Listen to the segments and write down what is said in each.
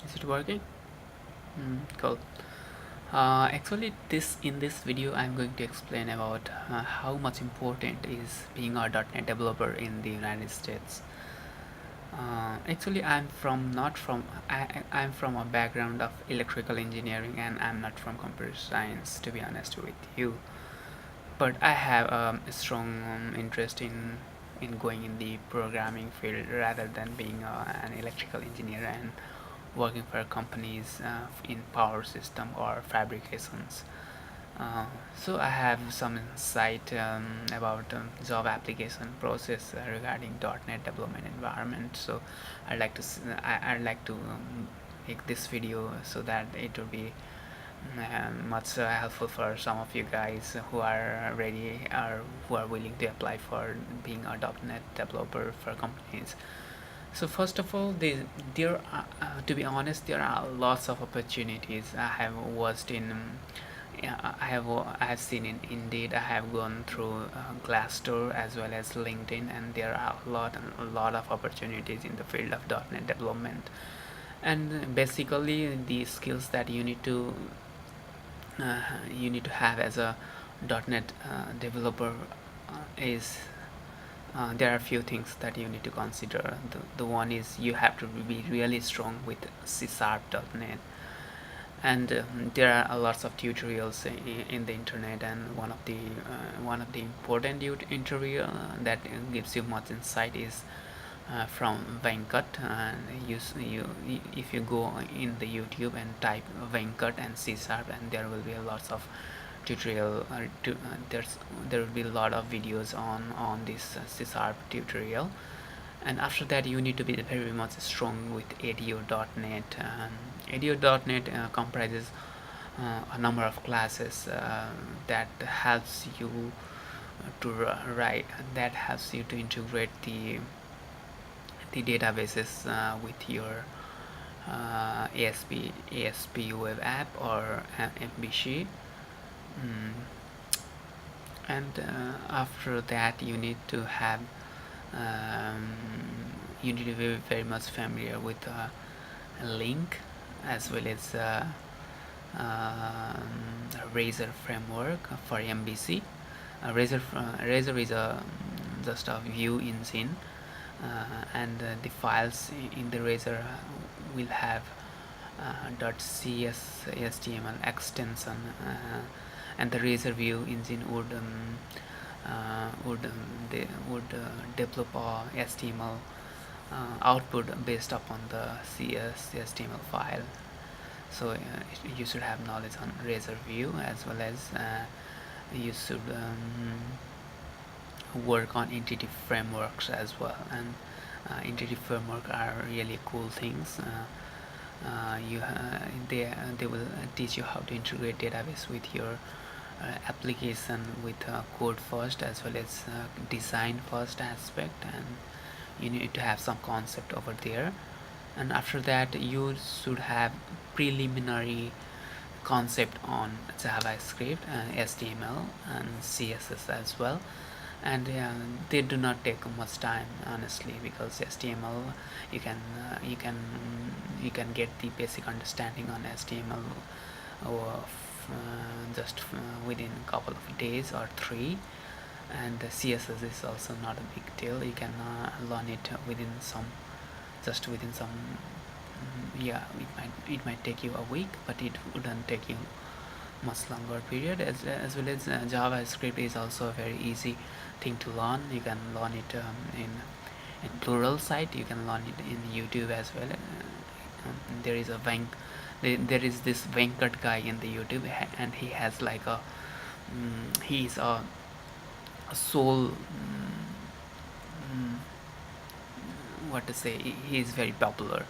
Is it working? Cool. Actually, this in this video, I'm going to explain about how much important is being a .NET developer in the United States. Actually, I'm from not from I'm from a background of electrical engineering, and I'm not from computer science, to be honest with you. But I have a strong interest in going in the programming field rather than being an electrical engineer and working for companies in power system or fabrications. So I have some insight about job application process regarding .NET development environment. So I'd like to make this video so that it will be much helpful for some of you guys who are ready or who are willing to apply for being a .NET developer for companies. So first of all, there are, to be honest, there are lots of opportunities. I have watched in, yeah, I have seen in Indeed. I have gone through Glassdoor as well as LinkedIn, and there are a lot of opportunities in the field of .NET development. And basically, the skills that you need to have as a .NET developer is there are a few things that you need to consider. The one is you have to be really strong with C Sharp.net, and there are lots of tutorials in the internet. And one of the important tutorial that gives you much insight is from Venkat. And if you go in the YouTube and type Venkat and C Sharp, and there will be lots of tutorial. There will be a lot of videos on this C Sharp tutorial. And after that, you need to be very much strong with ADO.NET. ADO.NET comprises a number of classes that helps you to write that helps you to integrate the databases with your ASP web app or MVC. Mm. And after that, um, you need to be very much familiar with LINQ as well as Razor framework for MVC. Razor is just a view engine, and the files in the Razor will have .cs HTML extension, and the Razor view engine develop a HTML output based upon the CS HTML file. So you should have knowledge on Razor view, as well as you should work on entity frameworks as well. And entity framework are really cool things. They will teach you how to integrate database with your application with code first, as well as design first aspect. And you need to have some concept over there. And after that, you should have preliminary concept on JavaScript, HTML and CSS as well. And they do not take much time, honestly, because HTML, you can get the basic understanding on HTML just within a couple of days or 3. And the CSS is also not a big deal. You can learn it within some yeah, it might take you a week, but it wouldn't take you much longer period. As well as JavaScript is also a very easy thing to learn. You can learn it in plural site. You can learn it in YouTube as well. There is there is this Venkat guy in the YouTube, and he has like he's a soul, what to say, he is very popular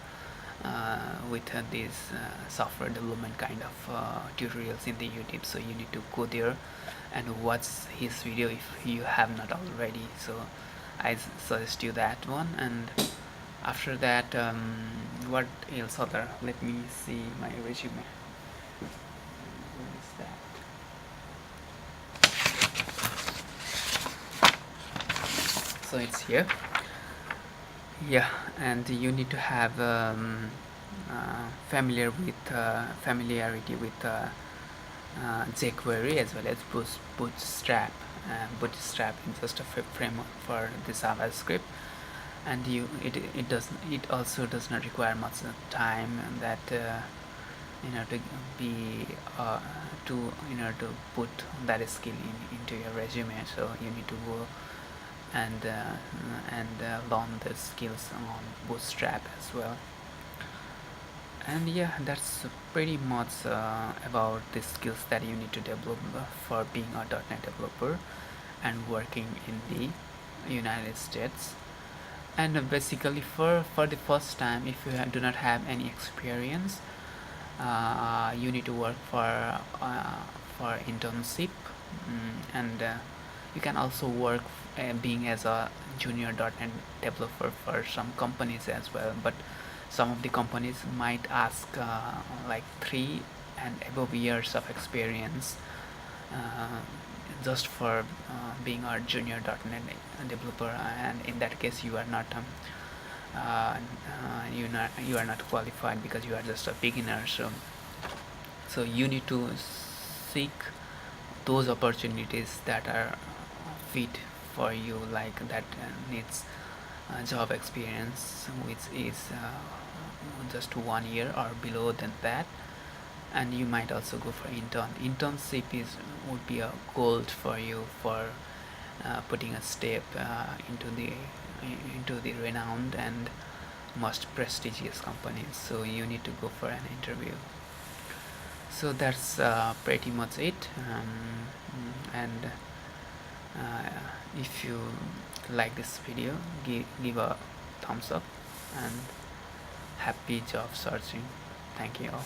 with these software development kind of tutorials in the YouTube. So you need to go there and watch his video if you have not already. So I suggest you that one. And after that, what else other, let me see my resume. Where is that? So it's here. Yeah, and you need to have familiarity with jQuery as well as Bootstrap. Bootstrap is just a framework for the JavaScript, and it also does not require much time that to be to put that skill into your resume. So you need to go and learn the skills on Bootstrap as well. And yeah, that's pretty much about the skills that you need to develop for being a .NET developer and working in the United States. And basically, for the first time, if you do not have any experience, you need to work for internship, and you can also work being as a junior .NET developer for some companies as well. But some of the companies might ask like 3 and above years of experience uh, just for being a junior .NET developer, and in that case you are not qualified because you are just a beginner. So you need to seek those opportunities that are fit for you, like that needs job experience which is just 1 year or below than that. And you might also go for internship is would be a gold for you for putting a step into the renowned and most prestigious companies. So you need to go for an interview. So that's pretty much it. And if you like this video, give a thumbs up, and happy job searching. Thank you all.